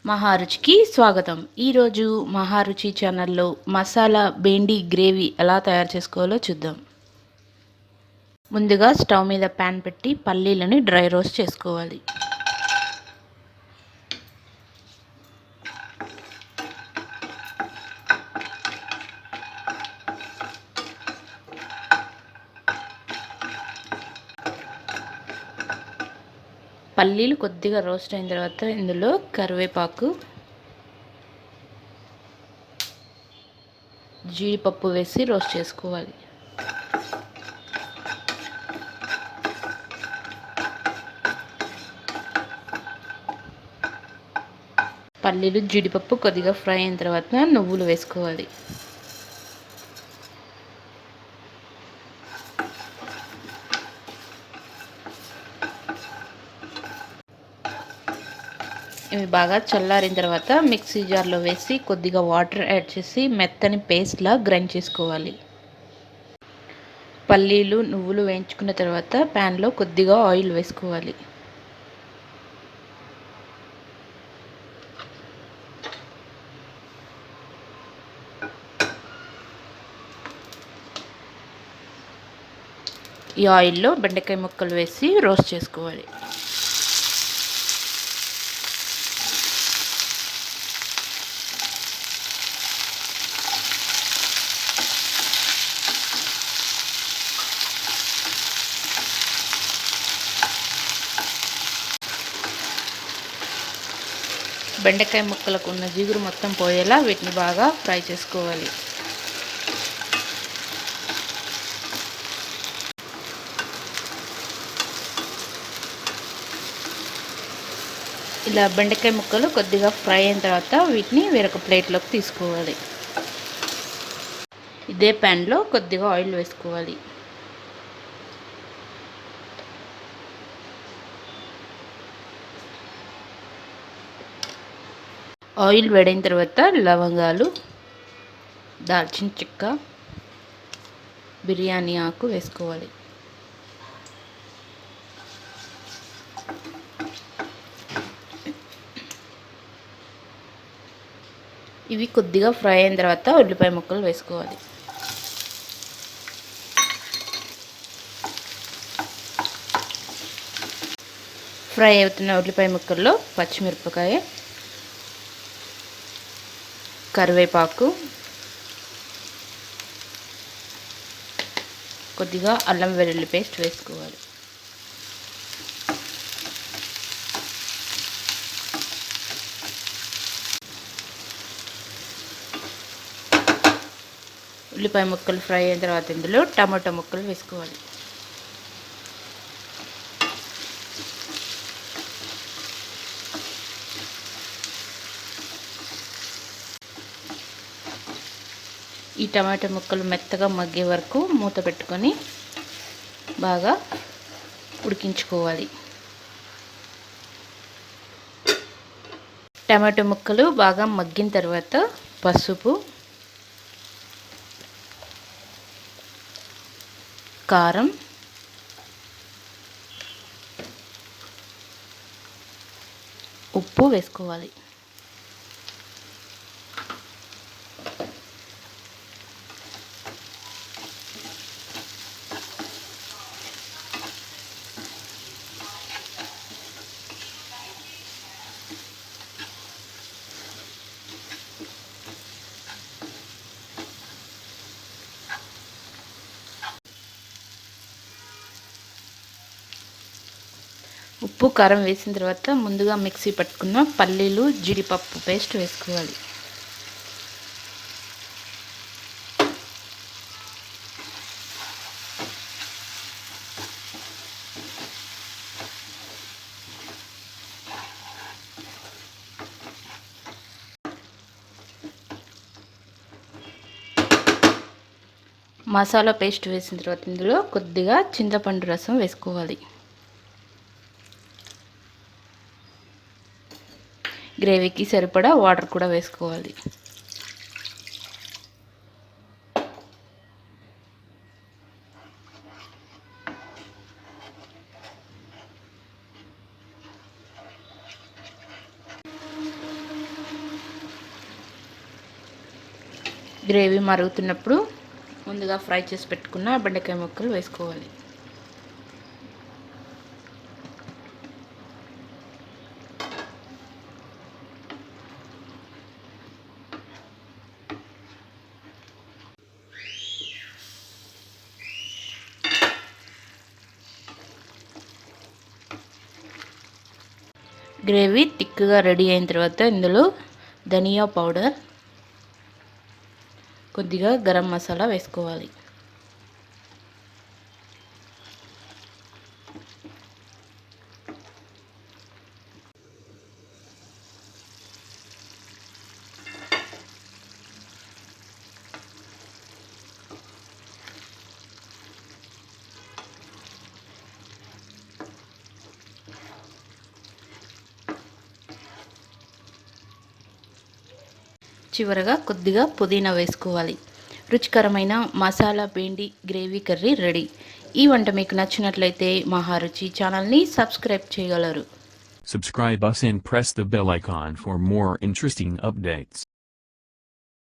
మహారుచికి స్వాగతం. ఈరోజు మహారుచి ఛానల్లో మసాలా బెండి గ్రేవీ ఎలా తయారు చేసుకోవాలో చూద్దాం. ముందుగా స్టవ్ మీద ప్యాన్ పెట్టి పల్లీలని డ్రై రోస్ట్ చేసుకోవాలి. పల్లీలు కొద్దిగా రోస్ట్ అయిన తర్వాత ఇందులో కరివేపాకు, జీడిపప్పు వేసి రోస్ట్ చేసుకోవాలి. పల్లీలు జీడిపప్పు కొద్దిగా ఫ్రై అయిన తర్వాత నువ్వులు వేసుకోవాలి. ఇవి బాగా చల్లారిన తర్వాత మిక్సీ జార్లో వేసి కొద్దిగా వాటర్ యాడ్ చేసి మెత్తని పేస్ట్లా గ్రైండ్ చేసుకోవాలి. పల్లీలు నువ్వులు వేయించుకున్న తర్వాత ప్యాన్లో కొద్దిగా ఆయిల్ వేసుకోవాలి. ఈ ఆయిల్లో బెండకాయ ముక్కలు వేసి రోస్ట్ చేసుకోవాలి. బెండకాయ ముక్కలకు ఉన్న జిగురు మొత్తం పోయేలా వీటిని బాగా ఫ్రై చేసుకోవాలి. ఇలా బెండకాయ ముక్కలు కొద్దిగా ఫ్రై అయిన తర్వాత వీటిని వేరొక ప్లేట్లోకి తీసుకోవాలి. ఇదే ప్యాన్లో కొద్దిగా ఆయిల్ వేసుకోవాలి. ఆయిల్ వేడైన తర్వాత లవంగాలు, దాల్చిన చెక్క, బిర్యానీ ఆకు వేసుకోవాలి. ఇవి కొద్దిగా ఫ్రై అయిన తర్వాత ఉల్లిపాయ ముక్కలు వేసుకోవాలి. ఫ్రై అవుతున్న ఉల్లిపాయ ముక్కల్లో పచ్చిమిరపకాయ, కరివేపాకు, కొద్దిగా అల్లం వెల్లుల్లి పేస్ట్ వేసుకోవాలి. ఉల్లిపాయ ముక్కలు ఫ్రై అయిన తర్వాత ఇందులో టమాటా ముక్కలు వేసుకోవాలి. ఈ టమాటా ముక్కలు మెత్తగా మగ్గే వరకు మూత పెట్టుకొని బాగా ఉడికించుకోవాలి. టమాటా ముక్కలు బాగా మగ్గిన తర్వాత పసుపు, కారం, ఉప్పు వేసుకోవాలి. ఉప్పు కారం వేసిన తర్వాత ముందుగా మిక్సీ పట్టుకున్న పల్లీలు జీడిపప్పు పేస్ట్ వేసుకోవాలి. మసాలా పేస్ట్ వేసిన తర్వాత ఇందులో కొద్దిగా చింతపండు రసం వేసుకోవాలి. గ్రేవీకి సరిపడా వాటర్ కూడా వేసుకోవాలి. గ్రేవీ మరుగుతున్నప్పుడు ముందుగా ఫ్రై చేసి పెట్టుకున్న బెండకాయ ముక్కలు వేసుకోవాలి. గ్రేవీ థిక్గా రెడీ అయిన తర్వాత ఇందులో ధనియా పౌడర్, కొద్దిగా గరం మసాలా వేసుకోవాలి. చివరగా కొద్దిగా పుదీనా వేసుకోవాలి. రుచికరమైన మసాలా బెండి గ్రేవీ కర్రీ రెడీ. ఈ వంట మీకు నచ్చినట్లయితే మహా రుచి ఛానల్ని సబ్స్క్రైబ్ చేయగలరు. Subscribe us and press the bell icon for more interesting updates.